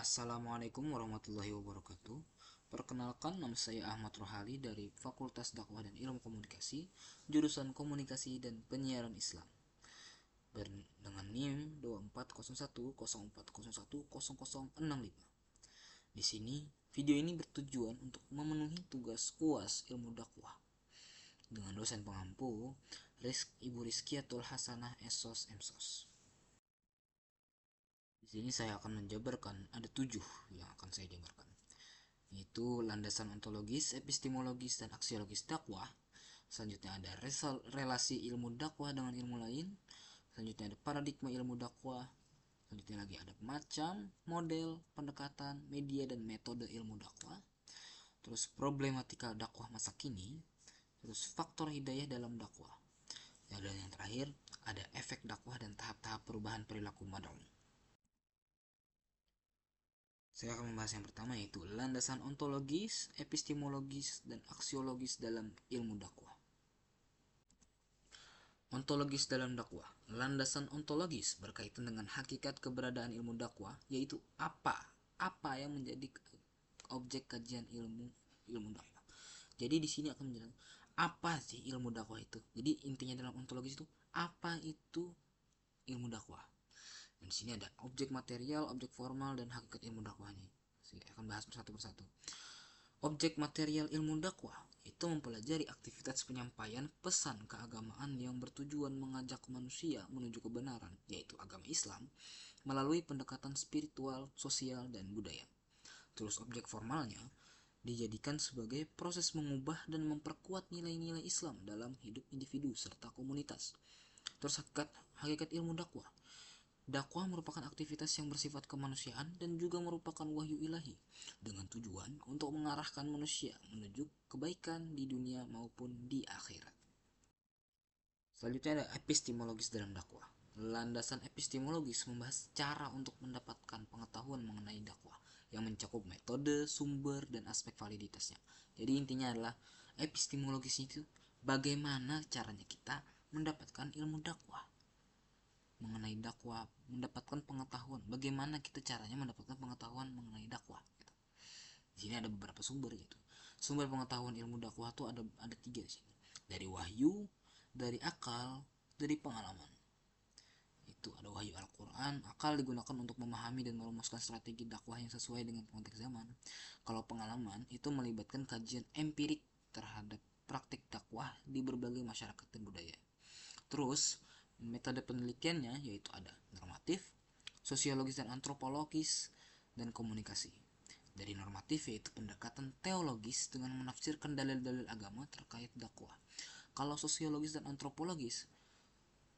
Assalamualaikum warahmatullahi wabarakatuh. Perkenalkan, nama saya Ahmad Rohali dari Fakultas Dakwah dan Ilmu Komunikasi, jurusan Komunikasi dan Penyiaran Islam. Dengan NIM 240104010065. Di sini, video ini bertujuan untuk memenuhi tugas UAS Ilmu Dakwah dengan dosen pengampu Ibu Rizkiatul Hasanah SOS MSOS. Di sini saya akan menjabarkan ada 7 yang akan saya jabarkan, yaitu landasan ontologis, epistemologis, dan aksiologis dakwah. Selanjutnya ada relasi ilmu dakwah dengan ilmu lain. Selanjutnya ada paradigma ilmu dakwah. Selanjutnya lagi ada macam, model, pendekatan, media, dan metode ilmu dakwah. Terus problematika dakwah masa kini. Terus faktor hidayah dalam dakwah. Dan yang terakhir ada efek dakwah dan tahap-tahap perubahan perilaku mad'u. Saya akan membahas yang pertama, yaitu landasan ontologis, epistemologis, dan aksiologis dalam ilmu dakwah. Ontologis dalam dakwah. Landasan ontologis berkaitan dengan hakikat keberadaan ilmu dakwah, yaitu apa yang menjadi objek kajian ilmu dakwah. Jadi di sini akan menjelaskan apa sih ilmu dakwah itu. Jadi intinya dalam ontologis itu apa itu ilmu dakwah. Dan di sini ada objek material, objek formal, dan hakikat ilmu dakwahnya. Saya akan bahas persatu. Objek material ilmu dakwah itu mempelajari aktivitas penyampaian pesan keagamaan yang bertujuan mengajak manusia menuju kebenaran, yaitu agama Islam, melalui pendekatan spiritual, sosial, dan budaya. Terus objek formalnya dijadikan sebagai proses mengubah dan memperkuat nilai-nilai Islam dalam hidup individu serta komunitas. Terus hakikat ilmu dakwah. Dakwah merupakan aktivitas yang bersifat kemanusiaan dan juga merupakan wahyu ilahi dengan tujuan untuk mengarahkan manusia menuju kebaikan di dunia maupun di akhirat. Selanjutnya ada epistemologis dalam dakwah. Landasan epistemologis membahas cara untuk mendapatkan pengetahuan mengenai dakwah yang mencakup metode, sumber, dan aspek validitasnya. Jadi intinya adalah epistemologis itu bagaimana caranya kita mendapatkan ilmu dakwah, mengenai dakwah, mendapatkan pengetahuan. Bagaimana kita caranya mendapatkan pengetahuan mengenai dakwah? Gitu. Di sini ada beberapa sumber, yaitu sumber pengetahuan ilmu dakwah itu ada 3 di sini. Dari wahyu, dari akal, dari pengalaman. Itu ada wahyu Al-Quran. Akal digunakan untuk memahami dan merumuskan strategi dakwah yang sesuai dengan konteks zaman. Kalau pengalaman itu melibatkan kajian empirik terhadap praktik dakwah di berbagai masyarakat dan budaya. Terus metode penelitiannya yaitu ada normatif, sosiologis dan antropologis, dan komunikasi. Dari normatif yaitu pendekatan teologis dengan menafsirkan dalil-dalil agama terkait dakwah. Kalau sosiologis dan antropologis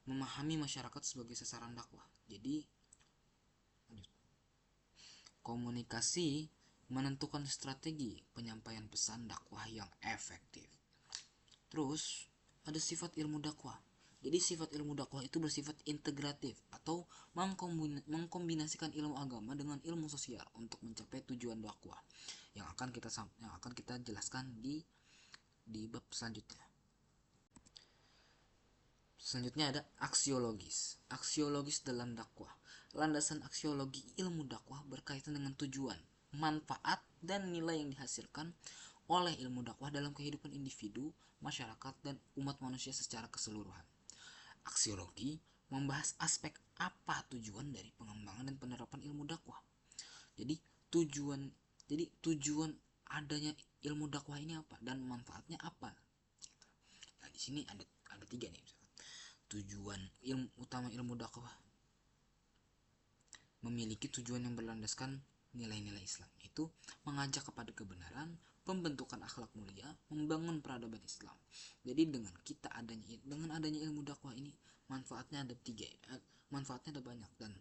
memahami masyarakat sebagai sasaran dakwah. Jadi komunikasi menentukan strategi penyampaian pesan dakwah yang efektif. Terus ada sifat ilmu dakwah. Jadi sifat ilmu dakwah itu bersifat integratif atau mengkombinasikan ilmu agama dengan ilmu sosial untuk mencapai tujuan dakwah yang akan kita jelaskan di bab selanjutnya. Selanjutnya ada aksiologis. Aksiologis dalam dakwah. Landasan aksiologi ilmu dakwah berkaitan dengan tujuan, manfaat, dan nilai yang dihasilkan oleh ilmu dakwah dalam kehidupan individu, masyarakat, dan umat manusia secara keseluruhan. Aksiologi membahas aspek apa tujuan dari pengembangan dan penerapan ilmu dakwah. Jadi tujuan adanya ilmu dakwah ini apa dan manfaatnya apa. Nah, di sini ada 3 nih misalkan. Tujuan utama ilmu dakwah memiliki tujuan yang berlandaskan nilai-nilai Islam, itu mengajak kepada kebenaran, pembentukan akhlak mulia, membangun peradaban Islam. Jadi dengan adanya ilmu dakwah ini manfaatnya ada 3. Manfaatnya ada banyak dan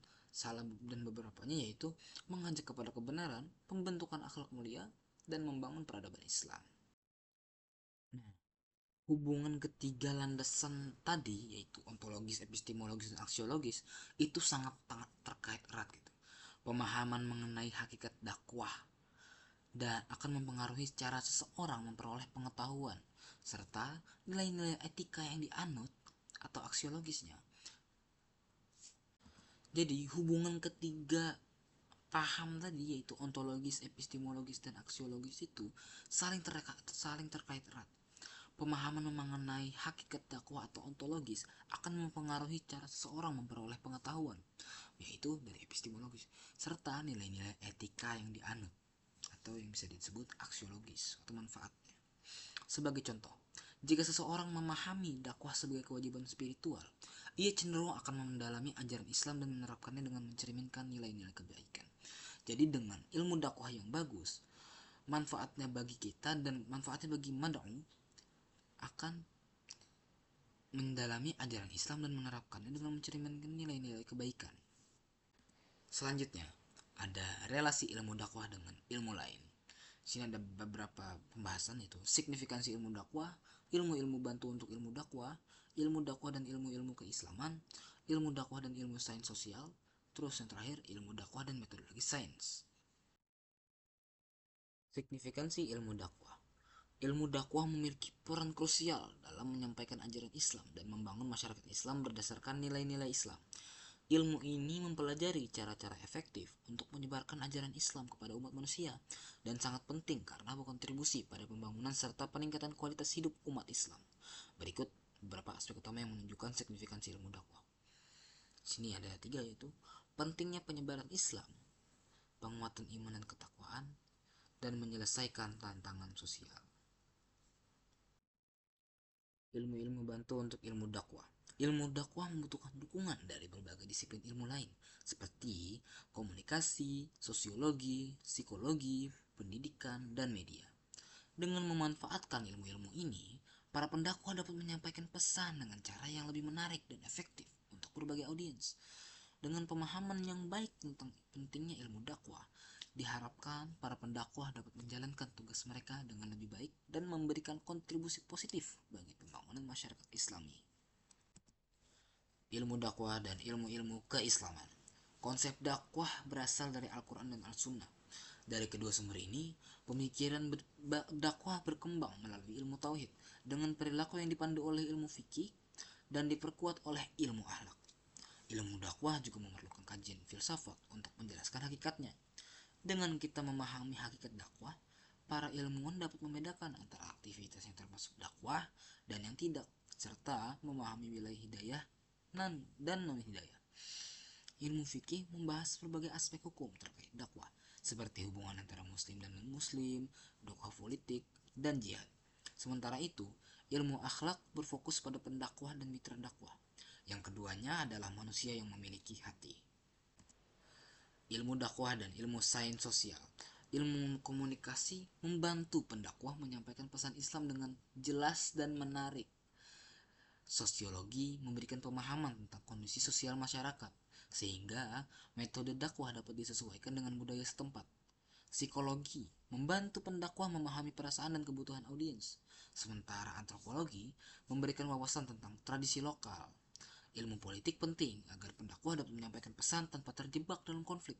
beberapanya yaitu mengajak kepada kebenaran, pembentukan akhlak mulia, dan membangun peradaban Islam. Nah, hubungan ketiga landasan tadi yaitu ontologis, epistemologis, dan aksiologis itu sangat terkait erat gitu. Pemahaman mengenai hakikat dakwah dan akan mempengaruhi cara seseorang memperoleh pengetahuan serta nilai-nilai etika yang dianut atau aksiologisnya. Jadi hubungan ketiga paham tadi yaitu ontologis, epistemologis, dan aksiologis itu saling terkait erat. Pemahaman mengenai hakikat dakwah atau ontologis akan mempengaruhi cara seseorang memperoleh pengetahuan, yaitu dari epistemologis, serta nilai-nilai etika yang dianut atau yang bisa disebut aksiologis atau manfaatnya. Sebagai contoh, jika seseorang memahami dakwah sebagai kewajiban spiritual, ia cenderung akan mendalami ajaran Islam dan menerapkannya dengan mencerminkan nilai-nilai kebaikan. Jadi dengan ilmu dakwah yang bagus, manfaatnya bagi kita dan manfaatnya bagi mad'u akan mendalami ajaran Islam dan menerapkannya dengan mencerminkan nilai-nilai kebaikan. Selanjutnya, ada relasi ilmu dakwah dengan ilmu lain. Sini ada beberapa pembahasan, yaitu signifikansi ilmu dakwah, ilmu-ilmu bantu untuk ilmu dakwah dan ilmu-ilmu keislaman, ilmu dakwah dan ilmu sains sosial, terus yang terakhir ilmu dakwah dan metodologi sains. Signifikansi ilmu dakwah. Ilmu dakwah memiliki peran krusial dalam menyampaikan ajaran Islam dan membangun masyarakat Islam berdasarkan nilai-nilai Islam. Ilmu ini mempelajari cara-cara efektif untuk menyebarkan ajaran Islam kepada umat manusia dan sangat penting karena berkontribusi pada pembangunan serta peningkatan kualitas hidup umat Islam. Berikut beberapa aspek utama yang menunjukkan signifikansi ilmu dakwah. Sini ada 3, yaitu pentingnya penyebaran Islam, penguatan iman dan ketakwaan, dan menyelesaikan tantangan sosial. Ilmu-ilmu bantu untuk ilmu dakwah. Ilmu dakwah membutuhkan dukungan dari berbagai disiplin ilmu lain seperti komunikasi, sosiologi, psikologi, pendidikan, dan media. Dengan memanfaatkan ilmu-ilmu ini, para pendakwah dapat menyampaikan pesan dengan cara yang lebih menarik dan efektif untuk berbagai audiens. Dengan pemahaman yang baik tentang pentingnya ilmu dakwah, diharapkan para pendakwah dapat menjalankan tugas mereka dengan lebih baik dan memberikan kontribusi positif bagi pembangunan masyarakat Islami. Ilmu dakwah dan ilmu-ilmu keislaman. Konsep dakwah berasal dari Al-Quran dan Al-Sunnah. Dari kedua sumber ini, pemikiran dakwah berkembang melalui ilmu tauhid dengan perilaku yang dipandu oleh ilmu fikih dan diperkuat oleh ilmu akhlak. Ilmu dakwah juga memerlukan kajian filsafat untuk menjelaskan hakikatnya. Dengan kita memahami hakikat dakwah, para ilmuwan dapat membedakan antara aktivitas yang termasuk dakwah dan yang tidak, serta memahami wilayah hidayah dan non-hidayah. Ilmu fikih membahas berbagai aspek hukum terkait dakwah, seperti hubungan antara muslim dan non-muslim, dakwah politik, dan jihad. Sementara itu, ilmu akhlak berfokus pada pendakwah dan mitra dakwah. Yang keduanya adalah manusia yang memiliki hati. Ilmu dakwah dan ilmu sains sosial. Ilmu komunikasi membantu pendakwah menyampaikan pesan Islam dengan jelas dan menarik. Sosiologi memberikan pemahaman tentang kondisi sosial masyarakat, sehingga metode dakwah dapat disesuaikan dengan budaya setempat. Psikologi membantu pendakwah memahami perasaan dan kebutuhan audiens, sementara antropologi memberikan wawasan tentang tradisi lokal. Ilmu politik penting agar pendakwah dapat menyampaikan pesan tanpa terjebak dalam konflik.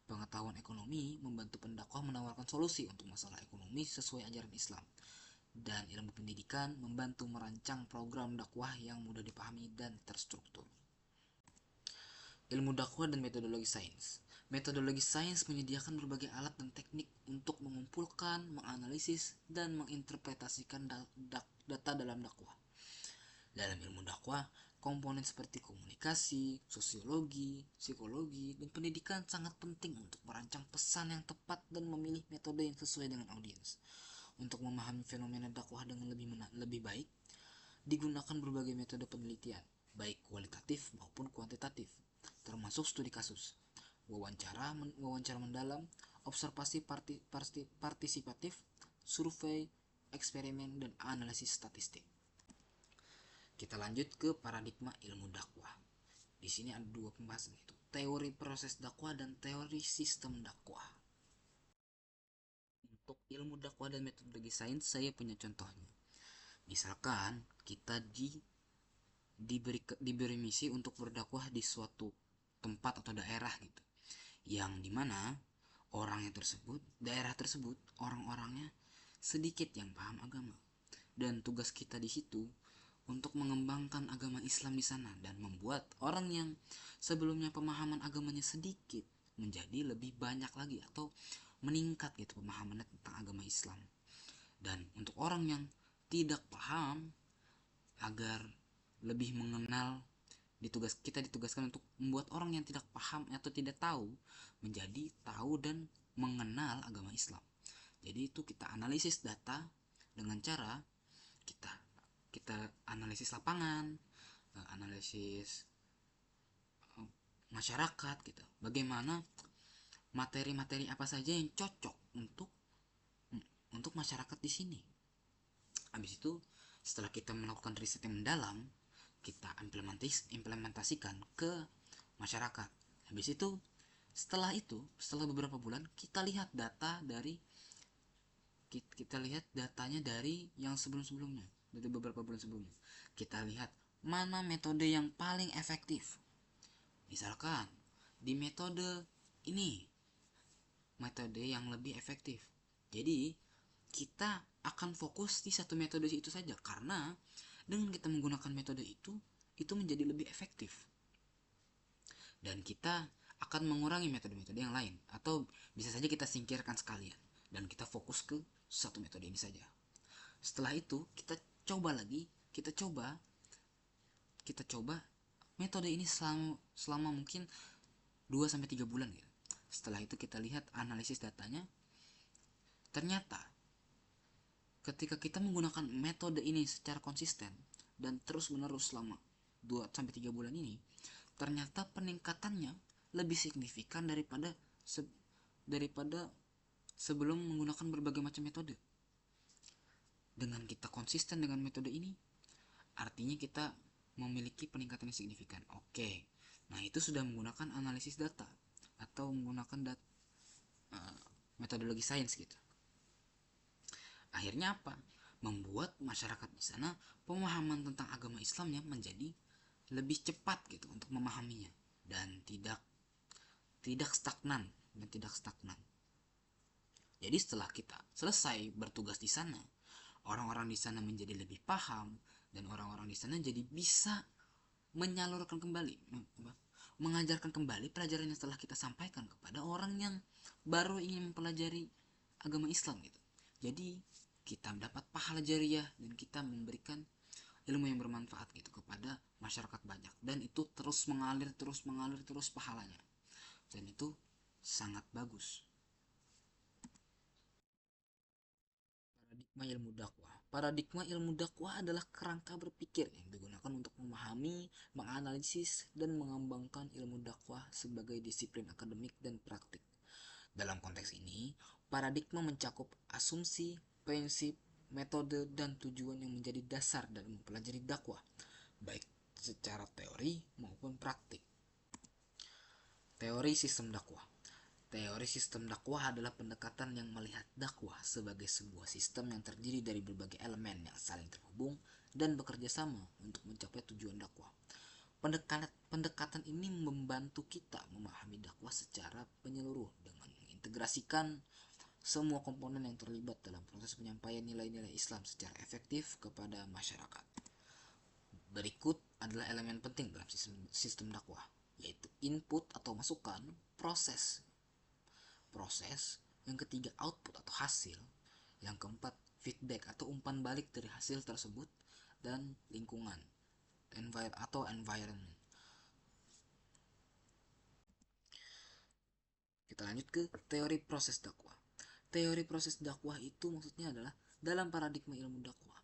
Pengetahuan ekonomi membantu pendakwah menawarkan solusi untuk masalah ekonomi sesuai ajaran Islam. Dan ilmu pendidikan membantu merancang program dakwah yang mudah dipahami dan terstruktur. Ilmu dakwah dan metodologi sains. Metodologi sains menyediakan berbagai alat dan teknik untuk mengumpulkan, menganalisis, dan menginterpretasikan data dalam dakwah. Dalam ilmu dakwah, komponen seperti komunikasi, sosiologi, psikologi, dan pendidikan sangat penting untuk merancang pesan yang tepat dan memilih metode yang sesuai dengan audiens. Untuk memahami fenomena dakwah dengan lebih baik, digunakan berbagai metode penelitian, baik kualitatif maupun kuantitatif, termasuk studi kasus, wawancara mendalam, observasi partisipatif, survei, eksperimen, dan analisis statistik. Kita lanjut ke paradigma ilmu dakwah. Di sini ada 2 pembahasan, yaitu teori proses dakwah dan teori sistem dakwah. Untuk ilmu dakwah dan metodologi sains, saya punya contohnya. Misalkan kita diberi misi untuk berdakwah di suatu tempat atau daerah gitu, yang dimana daerah tersebut orang-orangnya sedikit yang paham agama, dan tugas kita di situ untuk mengembangkan agama Islam di sana dan membuat orang yang sebelumnya pemahaman agamanya sedikit menjadi lebih banyak lagi atau meningkat gitu pemahamannya tentang agama Islam. Dan untuk orang yang tidak paham, agar lebih mengenal, kita ditugaskan untuk membuat orang yang tidak paham atau tidak tahu menjadi tahu dan mengenal agama Islam. Jadi itu kita analisis data dengan cara kita kita analisis lapangan, analisis masyarakat gitu. Bagaimana materi-materi apa saja yang cocok untuk masyarakat di sini. Habis itu setelah kita melakukan riset yang mendalam, kita implementasikan ke masyarakat. Habis itu setelah beberapa bulan kita lihat datanya dari yang sebelum-sebelumnya, dari beberapa bulan sebelumnya. Kita lihat mana metode yang paling efektif. Misalkan di metode ini, metode yang lebih efektif. Jadi kita akan fokus di satu metode itu saja, karena dengan kita menggunakan metode itu menjadi lebih efektif. Dan kita akan mengurangi metode-metode yang lain, atau bisa saja kita singkirkan sekalian dan kita fokus ke satu metode ini saja. Setelah itu kita coba metode ini selama mungkin 2-3 bulan gitu. Setelah itu kita lihat analisis datanya. Ternyata ketika kita menggunakan metode ini secara konsisten dan terus menerus selama 2-3 bulan ini, ternyata peningkatannya lebih signifikan daripada sebelum menggunakan berbagai macam metode. Dengan kita konsisten dengan metode ini, artinya kita memiliki peningkatan yang signifikan. Oke, nah itu sudah menggunakan analisis data atau menggunakan metodologi sains gitu. Akhirnya apa? Membuat masyarakat di sana pemahaman tentang agama Islamnya menjadi lebih cepat gitu untuk memahaminya, dan tidak stagnan. Jadi setelah kita selesai bertugas di sana, orang-orang di sana menjadi lebih paham, dan orang-orang di sana jadi bisa menyalurkan kembali, mengajarkan kembali pelajaran yang telah kita sampaikan kepada orang yang baru ingin mempelajari agama Islam gitu. Jadi kita mendapat pahala jariah dan kita memberikan ilmu yang bermanfaat gitu kepada masyarakat banyak, dan itu terus mengalir pahalanya, dan itu sangat bagus. Paradigma ilmu dakwah adalah kerangka berpikir yang digunakan untuk memahami, menganalisis, dan mengembangkan ilmu dakwah sebagai disiplin akademik dan praktik. Dalam konteks ini, paradigma mencakup asumsi, prinsip, metode, dan tujuan yang menjadi dasar dalam mempelajari dakwah, baik secara teori maupun praktik. Teori sistem dakwah. Teori sistem dakwah adalah pendekatan yang melihat dakwah sebagai sebuah sistem yang terdiri dari berbagai elemen yang saling terhubung dan bekerja sama untuk mencapai tujuan dakwah. Pendekatan ini membantu kita memahami dakwah secara menyeluruh dengan mengintegrasikan semua komponen yang terlibat dalam proses penyampaian nilai-nilai Islam secara efektif kepada masyarakat. Berikut adalah elemen penting dalam sistem dakwah, yaitu input atau masukan, proses, yang ketiga output atau hasil, yang keempat feedback atau umpan balik dari hasil tersebut, dan lingkungan atau environment. Kita lanjut ke teori proses dakwah. Teori proses dakwah itu maksudnya adalah dalam paradigma ilmu dakwah,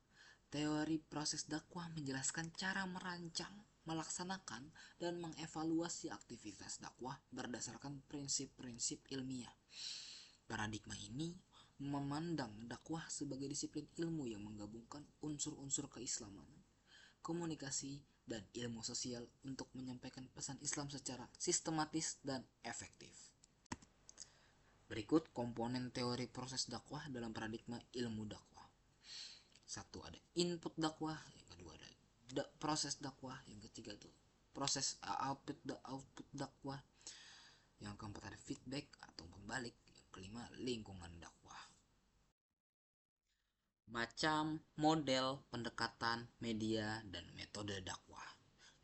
teori proses dakwah menjelaskan cara merancang, melaksanakan, dan mengevaluasi aktivitas dakwah berdasarkan prinsip-prinsip ilmiah. Paradigma ini memandang dakwah sebagai disiplin ilmu yang menggabungkan unsur-unsur keislaman, komunikasi, dan ilmu sosial untuk menyampaikan pesan Islam secara sistematis dan efektif. Berikut komponen teori proses dakwah dalam paradigma ilmu dakwah. 1 ada input dakwah, yang kedua ada proses dakwah, yang ketiga itu proses output dakwah, yang keempat ada feedback atau pembalik, yang kelima lingkungan dakwah. Macam, model, pendekatan, media, dan metode dakwah.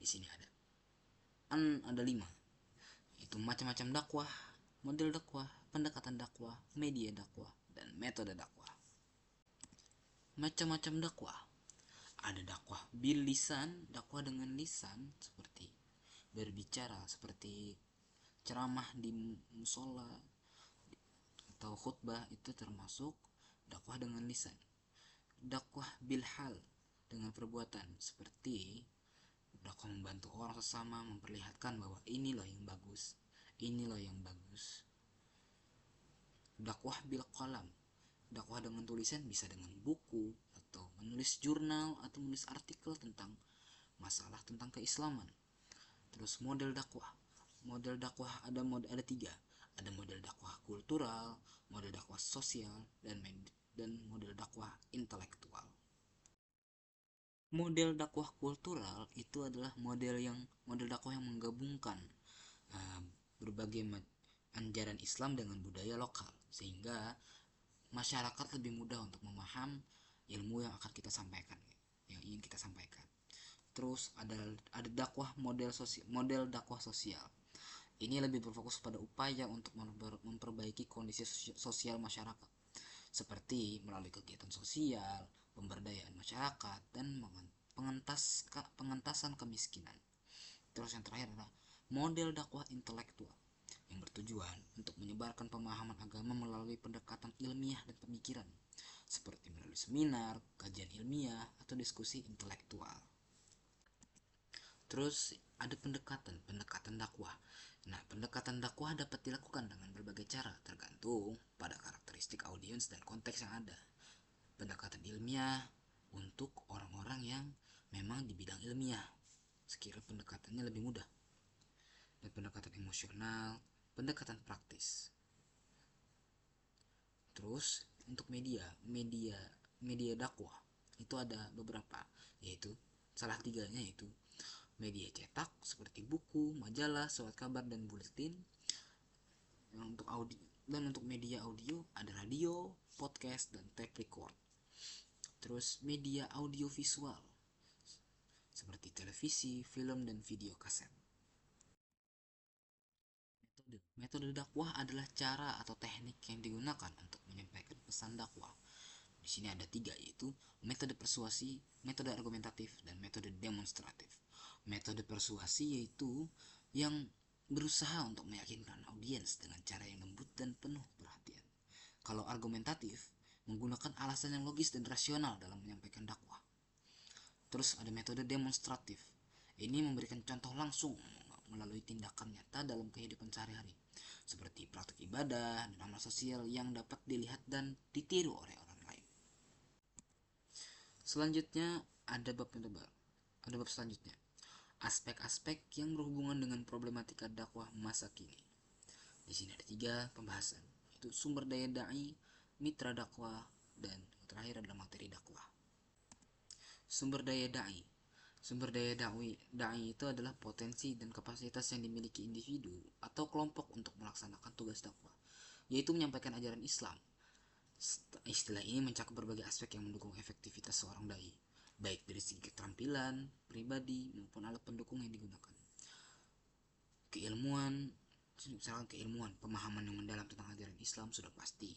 Di sini ada 5. Itu macam-macam dakwah, model dakwah, pendekatan dakwah, media dakwah, dan metode dakwah. Macam-macam dakwah. Ada dakwah bil lisan, dakwah dengan lisan seperti berbicara, seperti ceramah di musola atau khutbah, itu termasuk dakwah dengan lisan. Dakwah bil hal, dengan perbuatan, seperti dakwah membantu orang sesama, memperlihatkan bahwa ini loh yang bagus, ini loh yang bagus. Dakwah bil qalam, dakwah dengan tulisan, bisa dengan buku atau menulis jurnal atau menulis artikel tentang masalah tentang keislaman. Terus model dakwah ada tiga. Ada model dakwah kultural, model dakwah sosial, dan model dakwah intelektual. Model dakwah kultural itu adalah model dakwah yang menggabungkan uh, berbagai ajaran Islam dengan budaya lokal, sehingga masyarakat lebih mudah untuk memaham ilmu yang akan kita sampaikan, yang ingin kita sampaikan. Terus ada model dakwah sosial. Ini lebih berfokus pada upaya untuk memperbaiki kondisi sosial masyarakat, seperti melalui kegiatan sosial, pemberdayaan masyarakat, dan pengentasan kemiskinan. Terus yang terakhir adalah model dakwah intelektual, yang bertujuan untuk menyebarkan pemahaman agama melalui pendekatan ilmiah dan pemikiran, seperti melalui seminar, kajian ilmiah, atau diskusi intelektual. Terus ada pendekatan dakwah. Nah, pendekatan dakwah dapat dilakukan dengan berbagai cara, tergantung pada karakteristik audiens dan konteks yang ada. Pendekatan ilmiah untuk orang-orang yang memang di bidang ilmiah, sekiranya pendekatannya lebih mudah. Dan pendekatan emosional, pendekatan praktis. Terus untuk media dakwah itu ada beberapa, yaitu salah tiganya yaitu media cetak seperti buku, majalah, surat kabar, dan buletin. Untuk media audio ada radio, podcast, dan tape record. Terus media audio visual seperti televisi, film, dan video kaset. Metode dakwah adalah cara atau teknik yang digunakan untuk menyampaikan pesan dakwah. Di sini ada tiga, yaitu metode persuasi, metode argumentatif, dan metode demonstratif. Metode persuasi yaitu yang berusaha untuk meyakinkan audiens dengan cara yang lembut dan penuh perhatian. Kalau argumentatif, menggunakan alasan yang logis dan rasional dalam menyampaikan dakwah. Terus ada metode demonstratif. Ini memberikan contoh langsung melalui tindakan nyata dalam kehidupan sehari-hari, seperti praktik ibadah dan amal sosial yang dapat dilihat dan ditiru oleh orang lain. Selanjutnya ada bab selanjutnya, aspek-aspek yang berhubungan dengan problematika dakwah masa kini. Di sini ada 3 pembahasan, yaitu sumber daya dai, mitra dakwah, dan yang terakhir adalah materi dakwah. Sumber daya dai. Sumber daya dai itu adalah potensi dan kapasitas yang dimiliki individu atau kelompok untuk melaksanakan tugas dakwah, yaitu menyampaikan ajaran Islam. Istilah ini mencakup berbagai aspek yang mendukung efektivitas seorang dai, baik dari segi keterampilan pribadi maupun alat pendukung yang digunakan. Keilmuan, pemahaman yang mendalam tentang ajaran Islam sudah pasti.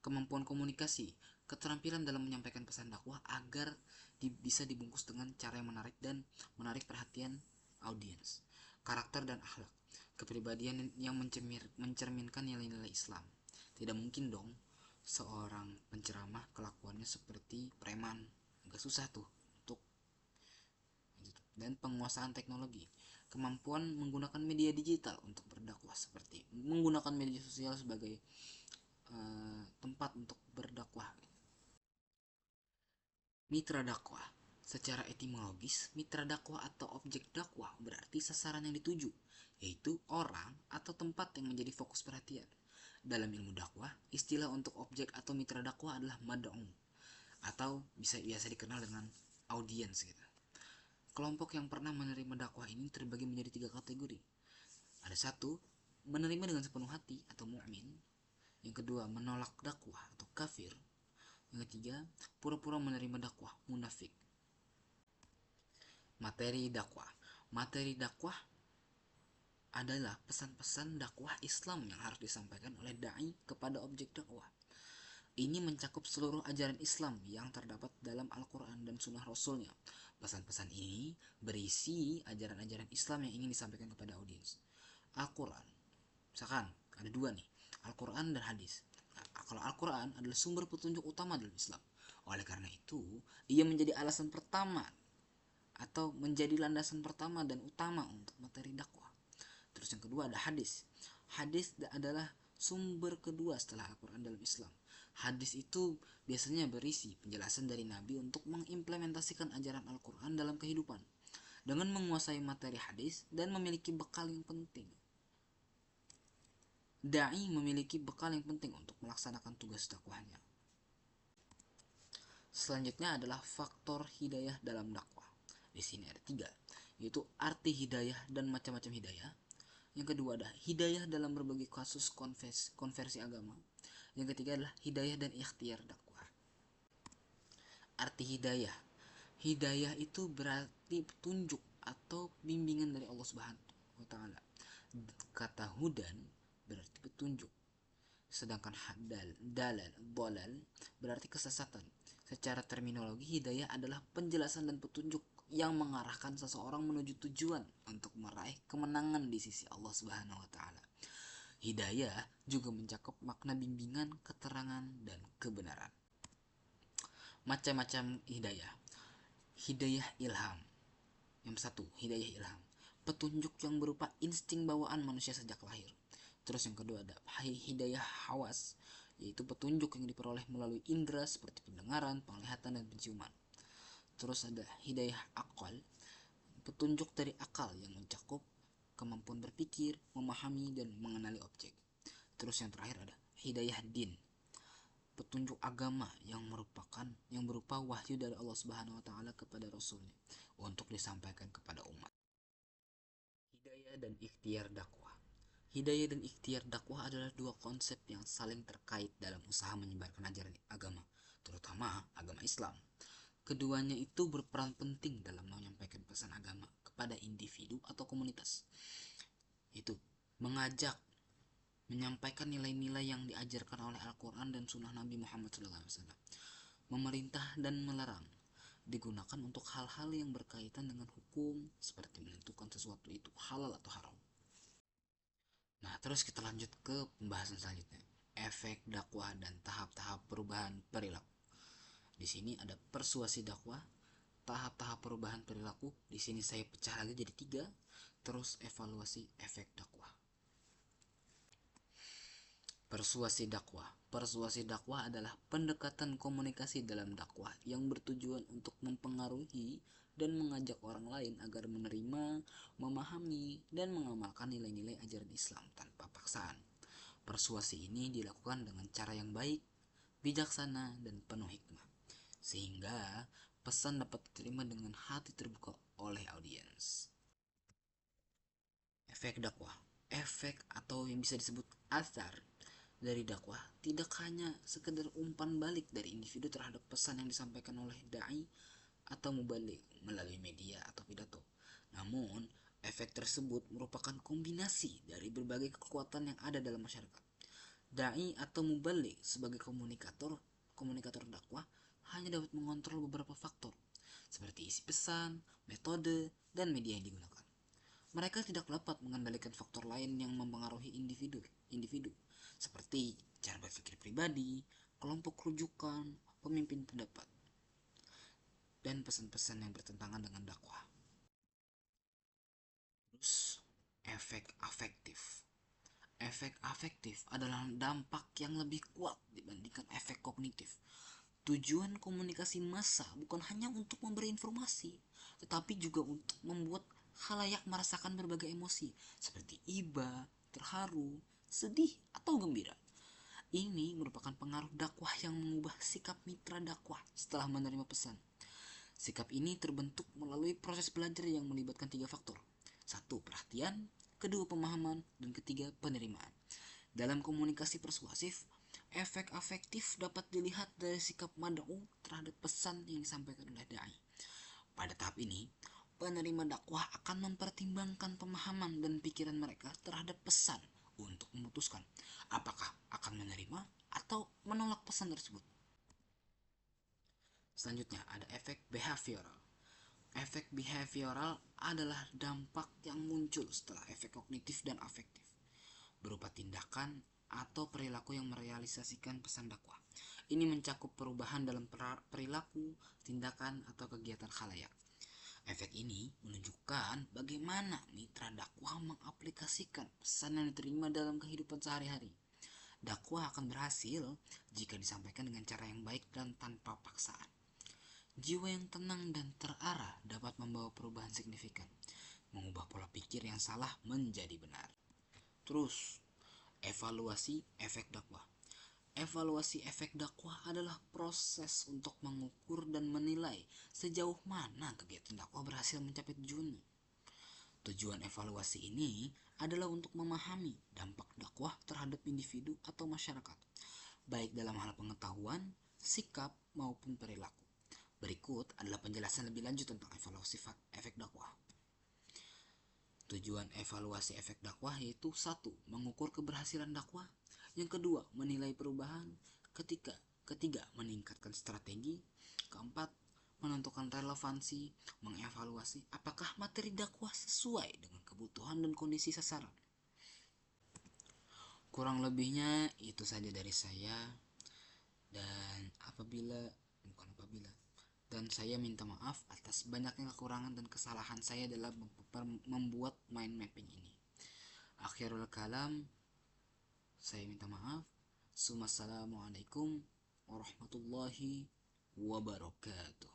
Kemampuan komunikasi, keterampilan dalam menyampaikan pesan dakwah agar bisa dibungkus dengan cara yang menarik perhatian audiens. Karakter dan akhlak, kepribadian yang mencerminkan nilai-nilai Islam. Tidak mungkin dong seorang penceramah kelakuannya seperti preman, agak susah tuh untuk. Dan penguasaan teknologi, kemampuan menggunakan media digital untuk berdakwah, seperti menggunakan media sosial sebagai tempat untuk berdakwah. Mitra dakwah, secara etimologis, mitra dakwah atau objek dakwah berarti sasaran yang dituju, yaitu orang atau tempat yang menjadi fokus perhatian. Dalam ilmu dakwah, istilah untuk objek atau mitra dakwah adalah mad'u, atau biasa dikenal dengan audiens gitu. Kelompok yang pernah menerima dakwah ini terbagi menjadi 3 kategori. Ada 1, menerima dengan sepenuh hati atau mukmin. Yang kedua, menolak dakwah atau kafir. Yang ketiga, pura-pura menerima dakwah, munafik. Materi dakwah. Materi dakwah adalah pesan-pesan dakwah Islam yang harus disampaikan oleh dai kepada objek dakwah. Ini mencakup seluruh ajaran Islam yang terdapat dalam Al-Quran dan Sunnah Rasulnya. Pesan-pesan ini berisi ajaran-ajaran Islam yang ingin disampaikan kepada audiens. Al-Quran, misalkan ada dua nih, Al-Quran dan hadis. Nah, kalau Al-Quran adalah sumber petunjuk utama dalam Islam. Oleh karena itu, ia menjadi alasan pertama atau menjadi landasan pertama dan utama untuk materi dakwah. Terus yang kedua ada hadis. Hadis adalah sumber kedua setelah Al-Quran dalam Islam. Hadis itu biasanya berisi penjelasan dari Nabi untuk mengimplementasikan ajaran Al-Quran dalam kehidupan. Dengan menguasai materi hadis dan memiliki bekal yang penting, dai memiliki bekal yang penting untuk melaksanakan tugas dakwahnya. Selanjutnya adalah faktor hidayah dalam dakwah. Di sini ada 3, yaitu arti hidayah dan macam-macam hidayah. Yang kedua ada hidayah dalam berbagai kasus konversi agama. Yang ketiga adalah hidayah dan ikhtiar dakwah. Arti hidayah. Hidayah itu berarti petunjuk atau bimbingan dari Allah Subhanahu wa taala. Kata hudan berarti petunjuk. Sedangkan dalal berarti kesesatan. Secara terminologi, hidayah adalah penjelasan dan petunjuk yang mengarahkan seseorang menuju tujuan untuk meraih kemenangan di sisi Allah Subhanahu wa taala. Hidayah juga mencakup makna bimbingan, keterangan, dan kebenaran. Macam-macam hidayah. Hidayah ilham. Yang satu, hidayah ilham. Petunjuk yang berupa insting bawaan manusia sejak lahir. Terus yang kedua ada hidayah hawas, yaitu petunjuk yang diperoleh melalui indera seperti pendengaran, penglihatan, dan penciuman. Terus ada hidayah akal, petunjuk dari akal yang mencakup kemampuan berpikir, memahami, dan mengenali objek. Terus yang terakhir ada hidayah din, petunjuk agama yang berupa wahyu dari Allah Subhanahu wa taala kepada Rasulnya untuk disampaikan kepada umat. Hidayah dan ikhtiar dakwah. Hidayah dan ikhtiar dakwah adalah dua konsep yang saling terkait dalam usaha menyebarkan ajaran agama, terutama agama Islam. Keduanya itu berperan penting dalam menyampaikan pesan agama kepada individu atau komunitas. Itu mengajak, menyampaikan nilai-nilai yang diajarkan oleh Al-Quran dan Sunnah Nabi Muhammad SAW. Memerintah dan melarang digunakan untuk hal-hal yang berkaitan dengan hukum, seperti menentukan sesuatu itu halal atau haram. Nah, terus kita lanjut ke pembahasan selanjutnya, efek dakwah dan tahap-tahap perubahan perilaku. Di sini ada persuasi dakwah, tahap-tahap perubahan perilaku. Di sini saya pecah lagi jadi 3. Terus evaluasi efek dakwah. Persuasi dakwah. Persuasi dakwah adalah pendekatan komunikasi dalam dakwah yang bertujuan untuk mempengaruhi dan mengajak orang lain agar menerima, memahami, dan mengamalkan nilai-nilai ajaran Islam tanpa paksaan. Persuasi ini dilakukan dengan cara yang baik, bijaksana, dan penuh hikmah, sehingga pesan dapat diterima dengan hati terbuka oleh audiens. Efek dakwah. Efek atau yang bisa disebut athar dari dakwah tidak hanya sekedar umpan balik dari individu terhadap pesan yang disampaikan oleh dai atau mubalik melalui media atau pidato. Namun, efek tersebut merupakan kombinasi dari berbagai kekuatan yang ada dalam masyarakat. Dai atau mubalik sebagai komunikator dakwah hanya dapat mengontrol beberapa faktor, seperti isi pesan, metode, dan media yang digunakan. Mereka tidak dapat mengendalikan faktor lain yang mempengaruhi individu, seperti cara berpikir pribadi, kelompok rujukan, pemimpin pendapat, dan pesan-pesan yang bertentangan dengan dakwah. Terus, efek afektif. Efek afektif adalah dampak yang lebih kuat dibandingkan efek kognitif. Tujuan komunikasi massa bukan hanya untuk memberi informasi, tetapi juga untuk membuat khalayak merasakan berbagai emosi seperti iba, terharu, sedih, atau gembira. Ini merupakan pengaruh dakwah yang mengubah sikap mitra dakwah setelah menerima pesan. Sikap ini terbentuk melalui proses belajar yang melibatkan 3 faktor. 1. Perhatian, 2. Pemahaman, dan 3. Penerimaan. Dalam komunikasi persuasif, efek afektif dapat dilihat dari sikap mad'u terhadap pesan yang disampaikan oleh dai. Pada tahap ini, penerima dakwah akan mempertimbangkan pemahaman dan pikiran mereka terhadap pesan untuk memutuskan apakah akan menerima atau menolak pesan tersebut. Selanjutnya ada efek behavioral. Efek behavioral adalah dampak yang muncul setelah efek kognitif dan afektif, berupa tindakan atau perilaku yang merealisasikan pesan dakwah. Ini mencakup perubahan dalam perilaku, tindakan, atau kegiatan khalayak. Efek ini menunjukkan bagaimana mitra dakwah mengaplikasikan pesan yang diterima dalam kehidupan sehari-hari. Dakwah akan berhasil jika disampaikan dengan cara yang baik dan tanpa paksaan. Jiwa yang tenang dan terarah dapat membawa perubahan signifikan, mengubah pola pikir yang salah menjadi benar. Terus, evaluasi efek dakwah. Evaluasi efek dakwah adalah proses untuk mengukur dan menilai sejauh mana kegiatan dakwah berhasil mencapai tujuannya. Tujuan evaluasi ini adalah untuk memahami dampak dakwah terhadap individu atau masyarakat, baik dalam hal pengetahuan, sikap, maupun perilaku. Berikut adalah penjelasan lebih lanjut tentang evaluasi efek dakwah. Tujuan evaluasi efek dakwah yaitu 1. Mengukur keberhasilan dakwah. Yang kedua, menilai perubahan. Ketiga, meningkatkan strategi. Keempat, menentukan relevansi, mengevaluasi apakah materi dakwah sesuai dengan kebutuhan dan kondisi sasaran. Kurang lebihnya itu saja dari saya, dan dan saya minta maaf atas banyaknya kekurangan dan kesalahan saya dalam membuat mind mapping ini. Akhirul kalam, saya minta maaf. Assalamualaikum warahmatullahi wabarakatuh.